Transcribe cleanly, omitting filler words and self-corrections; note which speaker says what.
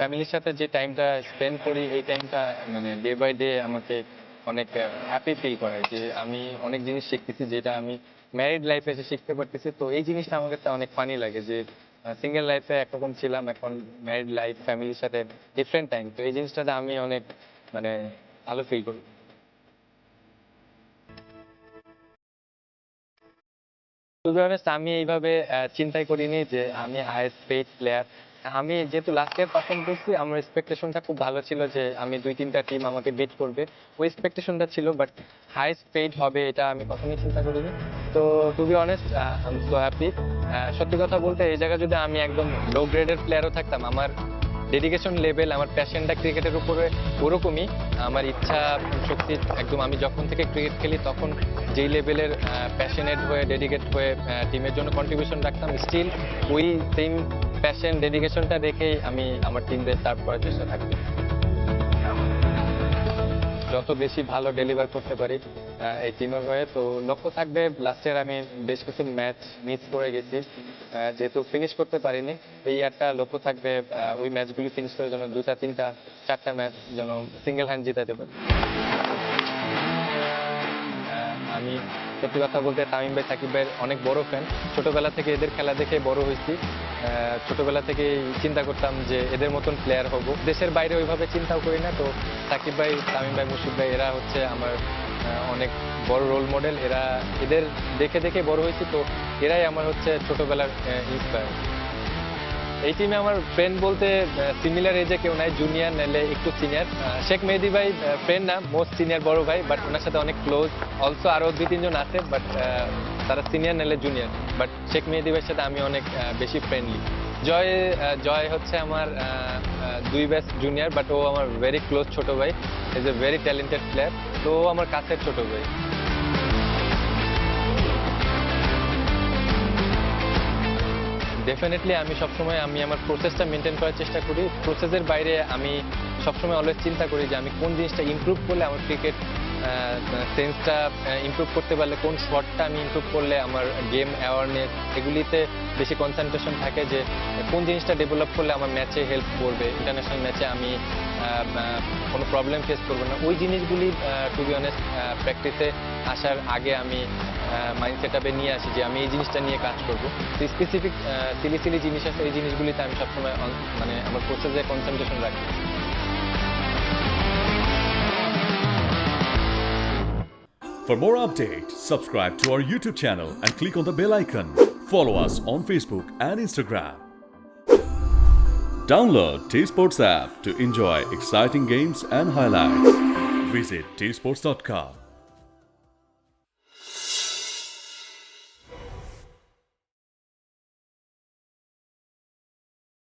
Speaker 1: ফ্যামিলির সাথে যে টাইমটা স্পেন্ড করি এই টাইমটা মানে ডে বাই ডে আমাকে অনেক হ্যাপি ফিল করায় যে আমি অনেক জিনিস শিখতেছি যেটা আমি ম্যারিড লাইফে এসে শিখতে পারতেছি। তো এই জিনিসটা আমার কাছে অনেক ফানি লাগে যে সিঙ্গেল লাইফে একরকম ছিলাম, এখন ম্যারিড লাইফ ফ্যামিলির সাথে ডিফারেন্ট টাইম। তো এই জিনিসটাতে আমি অনেক মানে ভালো ফিল করি। টু বি অনেস্ট আমি এইভাবে চিন্তাই করিনি যে আমি হাইয়েস্ট পেইড প্লেয়ার। আমি যেহেতু লাস্ট ইয়ার পারফর্ম করছি, আমার এক্সপেকটেশনটা খুব ভালো ছিল যে আমি 2-3টা টিম আমাকে বিট করবে, ওই এক্সপেকটেশনটা ছিল। বাট হাইয়েস্ট পেইড হবে এটা আমি কখনোই চিন্তা করিনি। তো to be honest I am so happy. সত্যি কথা বলতে এই জায়গায় যদি আমি একদম লো গ্রেডের প্লেয়ারও থাকতাম, আমার ডেডিকেশন লেভেল, আমার প্যাশনটা ক্রিকেটের উপরে ওরকমই। আমার ইচ্ছা শক্তি একদম, আমি যখন থেকে ক্রিকেট খেলি তখন যেই লেভেলের প্যাশনেট হয়ে ডেডিকেট হয়ে টিমের জন্য কন্ট্রিবিউশন রাখতাম, স্টিল ওই সেম প্যাশন ডেডিকেশনটা রেখেই আমি আমার টিমদের সার্ভ করার চেষ্টা থাকবো। যত বেশি ভালো ডেলিভার করতে পারি এই টিমের হয়ে। তো লক্ষ্য থাকবে, লাস্ট ইয়ার আমি বেশ কিছু ম্যাচ মিস করে গেছি, যেহেতু ফিনিশ করতে পারিনি। এই ইয়ারটা লক্ষ্য থাকবে ওই ম্যাচগুলি ফিনিশ করার জন্য, 2টা 3টা 4টা ম্যাচ যেন সিঙ্গেল হ্যান্ড জিতাতে পারি। আমি সত্যি কথা বলতে তামিম ভাই সাকিব ভাইয়ের অনেক বড় ফ্যান। ছোটবেলা থেকে এদের খেলা দেখে বড় হয়েছি। ছোটবেলা থেকে চিন্তা করতাম যে এদের মতন প্লেয়ার হব। দেশের বাইরে ওইভাবে চিন্তাও করি না। তো সাকিব ভাই, তামিম ভাই, মুশফিক ভাই এরা হচ্ছে আমার অনেক বড় রোল মডেল। এদের দেখে দেখে বড় হয়েছি। তো এরাই আমার হচ্ছে ছোটবেলার ইন্সপায়ার। এই টিমে আমার ফ্রেন্ড বলতে সিমিলার এজে কেউ নাই, জুনিয়র নাহলে একটু সিনিয়র। শেখ মেহেদী ভাই ফ্রেন্ড না, মোস্ট সিনিয়র বড় ভাই, বাট ওনার সাথে অনেক ক্লোজ। অলসো আরো 2-3 জন আছে, বাট তারা সিনিয়র নাহলে জুনিয়র। বাট শেখ মেহেদী ভাইয়ের সাথে আমি অনেক বেশি ফ্রেন্ডলি। জয় হচ্ছে আমার 2 ব্যাচ জুনিয়র, বাট ও আমার ভেরি ক্লোজ ছোট ভাই। Is a very talented player. তো ও আমার কাছের ছোট ভাই। ডেফিনেটলি আমি সবসময় আমার প্রসেসটা মেনটেন করার চেষ্টা করি। প্রসেসের বাইরে আমি সবসময় অলওয়েজ চিন্তা করি যে আমি কোন জিনিসটা ইমপ্রুভ করলে আমার ক্রিকেট সেন্সটা ইমপ্রুভ করতে পারলে, কোন শটটা আমি ইমপ্রুভ করলে আমার গেম অ্যাওয়ারনেস এগুলিতে বেশি কনসেন্ট্রেশন থাকে, যে কোন জিনিসটা ডেভেলপ করলে আমার ম্যাচে হেল্প করবে, ইন্টারন্যাশনাল ম্যাচে আমি কোনো প্রবলেম ফেস করবো না। ওই জিনিসগুলি টু বি অনেস্ট প্র্যাকটিসে আসার আগে আমি মাইন্ড সেট আপে নিয়ে আসি যে আমি এই জিনিসটা নিয়ে কাজ করবো। তো স্পেসিফিক সিলি জিনিস আছে, এই জিনিসগুলিতে আমি সবসময় মানে আমার প্রসেসে কনসেন্ট্রেশন রাখি।
Speaker 2: For more updates, subscribe to our YouTube channel and click on the bell icon. Follow us on Facebook and Instagram. Download T-Sports app to enjoy exciting games and highlights. Visit tsports.com.